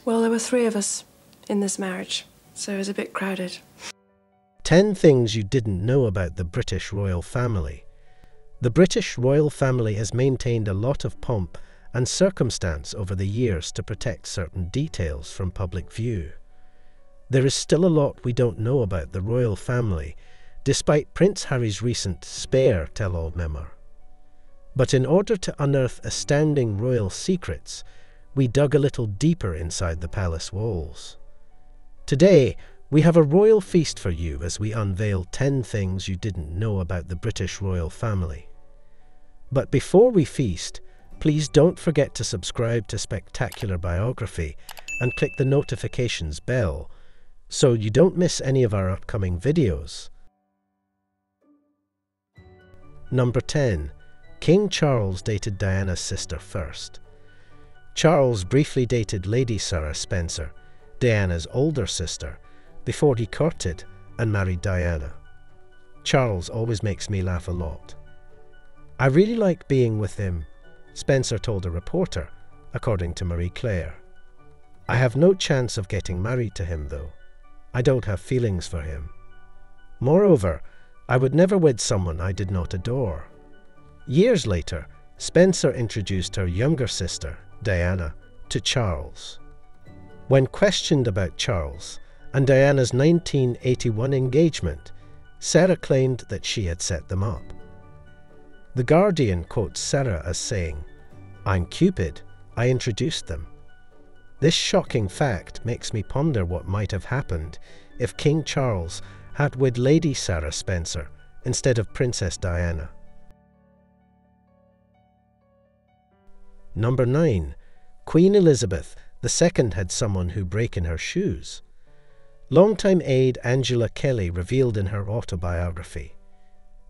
Well, there were 3 of us in this marriage, so it was a bit crowded. 10 things you didn't know about the British royal family. The British royal family has maintained a lot of pomp and circumstance over the years to protect certain details from public view. There is still a lot we don't know about the royal family, despite Prince Harry's recent spare tell-all memoir. But in order to unearth astounding royal secrets, we dug a little deeper inside the palace walls. Today, we have a royal feast for you as we unveil 10 things you didn't know about the British royal family. But before we feast, please don't forget to subscribe to Spectacular Biography and click the notifications bell so you don't miss any of our upcoming videos. Number 10. King Charles dated Diana's sister first. Charles briefly dated Lady Sarah Spencer, Diana's older sister, before he courted and married Diana. Charles always makes me laugh a lot. I really like being with him, Spencer told a reporter, according to Marie Claire. I have no chance of getting married to him, though. I don't have feelings for him. Moreover, I would never wed someone I did not adore. Years later, Spencer introduced her younger sister, Diana, to Charles. When questioned about Charles and Diana's 1981 engagement, Sarah claimed that she had set them up. The Guardian quotes Sarah as saying, "I'm Cupid, I introduced them." This shocking fact makes me ponder what might have happened if King Charles had wed Lady Sarah Spencer instead of Princess Diana. Number 9. Queen Elizabeth II had someone who break in her shoes. Longtime aide Angela Kelly revealed in her autobiography,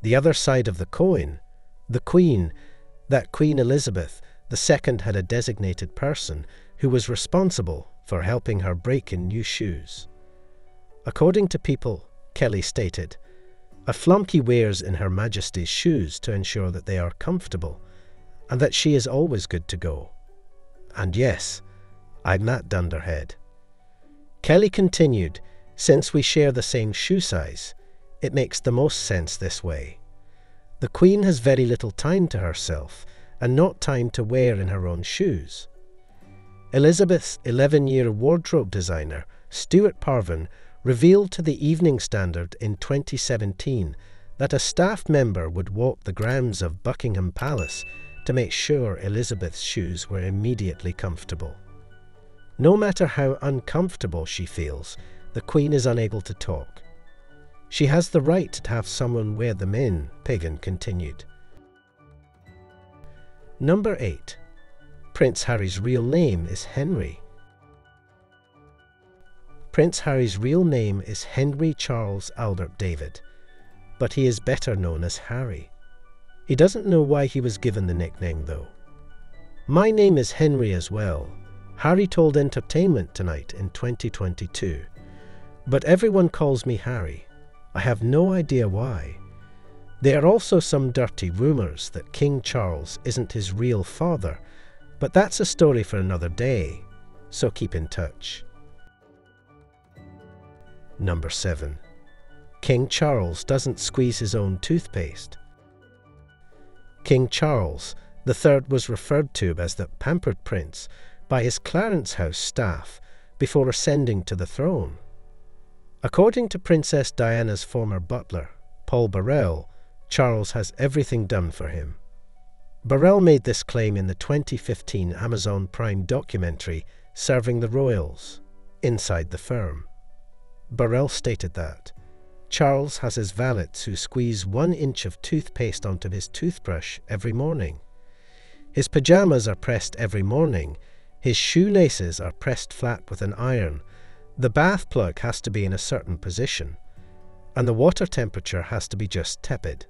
"The other side of the coin, the Queen, that Queen Elizabeth II had a designated person who was responsible for helping her break in new shoes." According to People, Kelly stated, "A flunky wears in Her Majesty's shoes to ensure that they are comfortable and that she is always good to go. And yes, I'm that dunderhead." Kelly continued, "Since we share the same shoe size, it makes the most sense this way. The Queen has very little time to herself and not time to wear in her own shoes." Elizabeth's 11-year wardrobe designer, Stuart Parvin, revealed to the Evening Standard in 2017 that a staff member would walk the grounds of Buckingham Palace to make sure Elizabeth's shoes were immediately comfortable. No matter how uncomfortable she feels, the Queen is unable to talk. She has the right to have someone wear them in, Pagan continued. Number 8. Prince Harry's real name is Henry. Prince Harry's real name is Henry Charles Albert David, but he is better known as Harry. He doesn't know why he was given the nickname, though. "My name is Henry as well," Harry told Entertainment Tonight in 2022. "But everyone calls me Harry. I have no idea why. There are also some dirty rumours that King Charles isn't his real father, but that's a story for another day, so keep in touch." Number 7. King Charles doesn't squeeze his own toothpaste. King Charles III was referred to as the Pampered Prince by his Clarence House staff before ascending to the throne. According to Princess Diana's former butler, Paul Burrell, Charles has everything done for him. Burrell made this claim in the 2015 Amazon Prime documentary Serving the Royals, Inside the Firm. Burrell stated that Charles has his valets who squeeze 1 inch of toothpaste onto his toothbrush every morning. His pyjamas are pressed every morning. His shoelaces are pressed flat with an iron. The bath plug has to be in a certain position, and the water temperature has to be just tepid.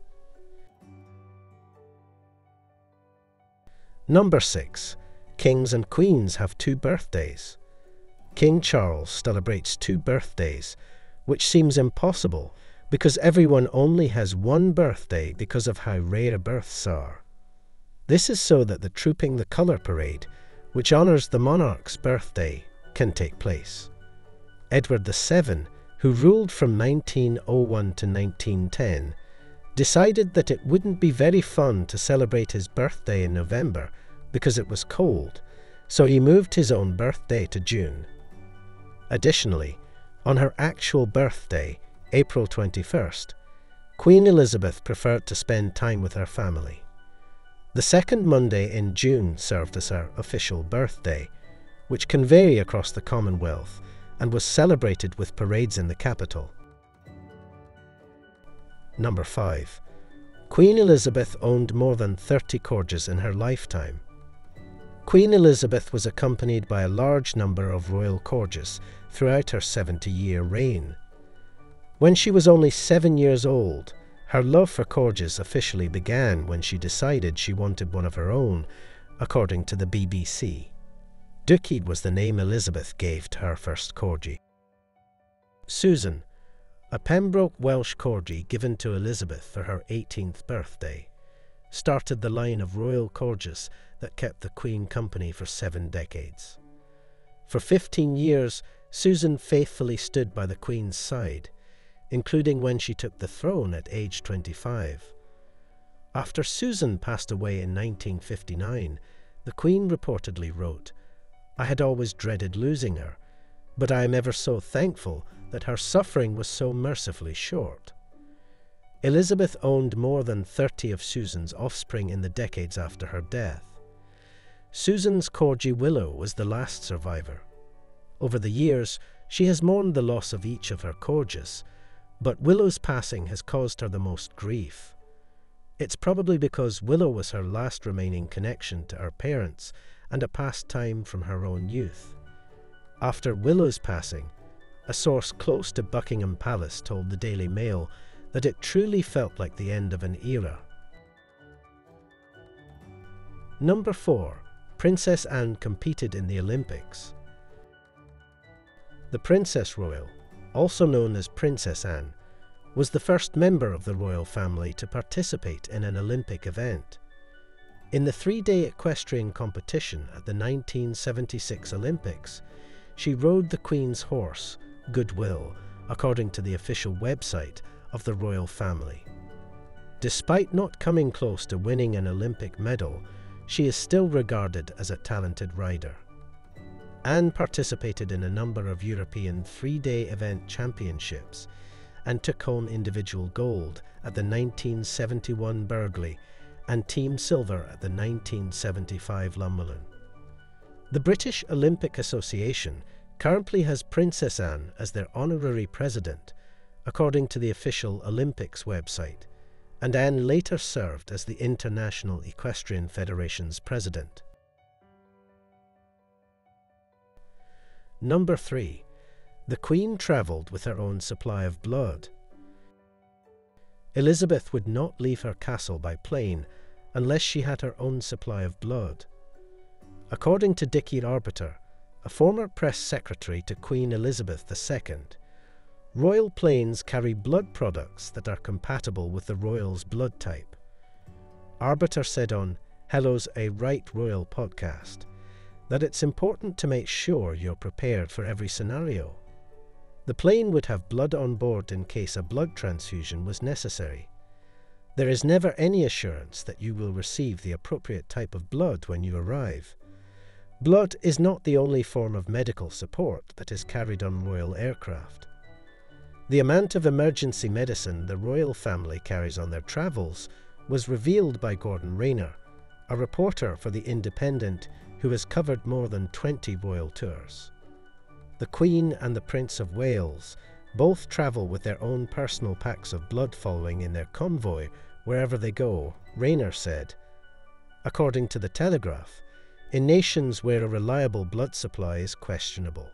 Number 6. Kings and queens have 2 birthdays. King Charles celebrates 2 birthdays, which seems impossible because everyone only has 1 birthday because of how rare births are. This is so that the Trooping the Colour parade, which honours the monarch's birthday, can take place. Edward VII, who ruled from 1901 to 1910, decided that it wouldn't be very fun to celebrate his birthday in November because it was cold, so he moved his own birthday to June. Additionally, on her actual birthday, April 21st, Queen Elizabeth preferred to spend time with her family. The second Monday in June served as her official birthday, which can vary across the Commonwealth and was celebrated with parades in the capital. Number 5. Queen Elizabeth owned more than 30 Corgis in her lifetime. Queen Elizabeth was accompanied by a large number of royal Corgis throughout her 70-year reign. When she was only 7 years old, her love for Corgis officially began when she decided she wanted one of her own, according to the BBC. Dookie was the name Elizabeth gave to her first Corgi. Susan, a Pembroke Welsh Corgi given to Elizabeth for her 18th birthday, started the line of royal Corgis that kept the Queen company for 7 decades. For 15 years, Susan faithfully stood by the Queen's side, including when she took the throne at age 25. After Susan passed away in 1959, the Queen reportedly wrote, "I had always dreaded losing her, but I am ever so thankful that her suffering was so mercifully short." Elizabeth owned more than 30 of Susan's offspring in the decades after her death. Susan's Corgi Willow was the last survivor. Over the years, she has mourned the loss of each of her Corgis, but Willow's passing has caused her the most grief. It's probably because Willow was her last remaining connection to her parents and a pastime from her own youth. After Willow's passing, a source close to Buckingham Palace told the Daily Mail that it truly felt like the end of an era. Number 4. Princess Anne competed in the Olympics. The Princess Royal, also known as Princess Anne, was the first member of the royal family to participate in an Olympic event. In the 3-day equestrian competition at the 1976 Olympics, she rode the Queen's horse, Goodwill, according to the official website of the royal family. Despite not coming close to winning an Olympic medal, she is still regarded as a talented rider. Anne participated in a number of European 3-day event championships and took home individual gold at the 1971 Burghley and team silver at the 1975 Lumberland. The British Olympic Association currently has Princess Anne as their honorary president, according to the official Olympics website, and Anne later served as the International Equestrian Federation's president. Number 3. The Queen travelled with her own supply of blood. Elizabeth would not leave her castle by plane unless she had her own supply of blood. According to Dickie Arbiter, a former press secretary to Queen Elizabeth II, royal planes carry blood products that are compatible with the royal's blood type. Arbiter said on Hello's A Right Royal podcast that it's important to make sure you're prepared for every scenario. The plane would have blood on board in case a blood transfusion was necessary. There is never any assurance that you will receive the appropriate type of blood when you arrive. Blood is not the only form of medical support that is carried on royal aircraft. The amount of emergency medicine the royal family carries on their travels was revealed by Gordon Rayner, a reporter for The Independent who has covered more than 20 royal tours. The Queen and the Prince of Wales both travel with their own personal packs of blood following in their convoy wherever they go, Rayner said. According to The Telegraph, in nations where a reliable blood supply is questionable.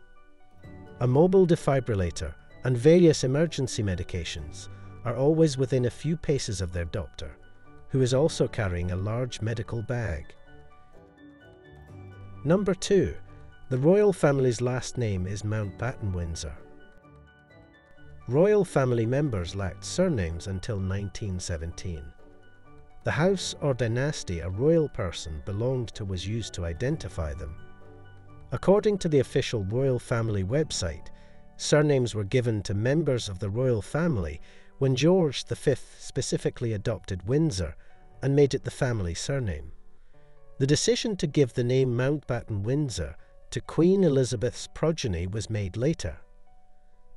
A mobile defibrillator and various emergency medications are always within a few paces of their doctor, who is also carrying a large medical bag. Number 2. The royal family's last name is Mountbatten-Windsor. Royal family members lacked surnames until 1917. The house or dynasty a royal person belonged to was used to identify them. According to the official royal family website, surnames were given to members of the royal family when George V specifically adopted Windsor and made it the family surname. The decision to give the name Mountbatten-Windsor to Queen Elizabeth's progeny was made later.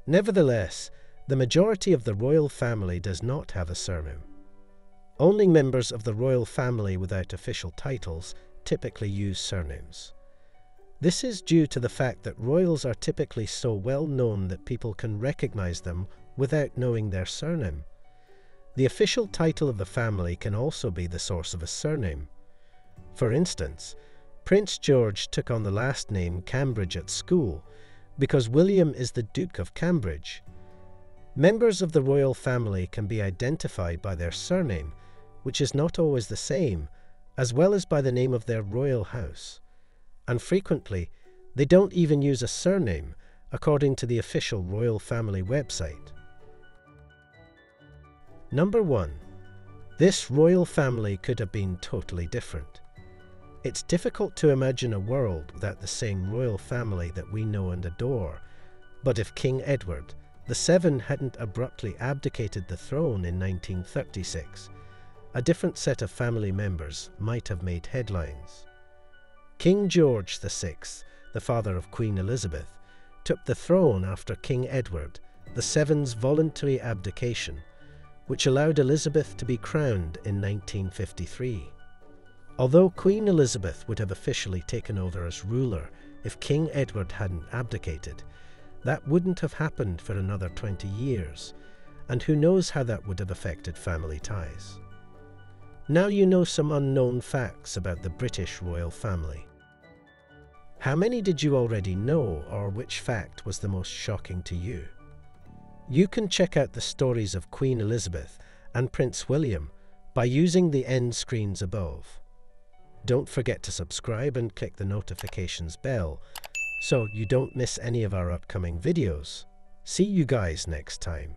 Nevertheless, the majority of the royal family does not have a surname. Only members of the royal family without official titles typically use surnames. This is due to the fact that royals are typically so well known that people can recognize them without knowing their surname. The official title of the family can also be the source of a surname. For instance, Prince George took on the last name Cambridge at school because William is the Duke of Cambridge. Members of the royal family can be identified by their surname, which is not always the same, as well as by the name of their royal house. And frequently, they don't even use a surname, according to the official royal family website. Number 1. This royal family could have been totally different. It's difficult to imagine a world without the same royal family that we know and adore, but if King Edward VII hadn't abruptly abdicated the throne in 1936, a different set of family members might have made headlines. King George VI, the father of Queen Elizabeth, took the throne after King Edward VII's voluntary abdication, which allowed Elizabeth to be crowned in 1953. Although Queen Elizabeth would have officially taken over as ruler if King Edward hadn't abdicated, that wouldn't have happened for another 20 years, and who knows how that would have affected family ties. Now you know some unknown facts about the British royal family. How many did you already know, or which fact was the most shocking to you? You can check out the stories of Queen Elizabeth and Prince William by using the end screens above. Don't forget to subscribe and click the notifications bell so you don't miss any of our upcoming videos. See you guys next time.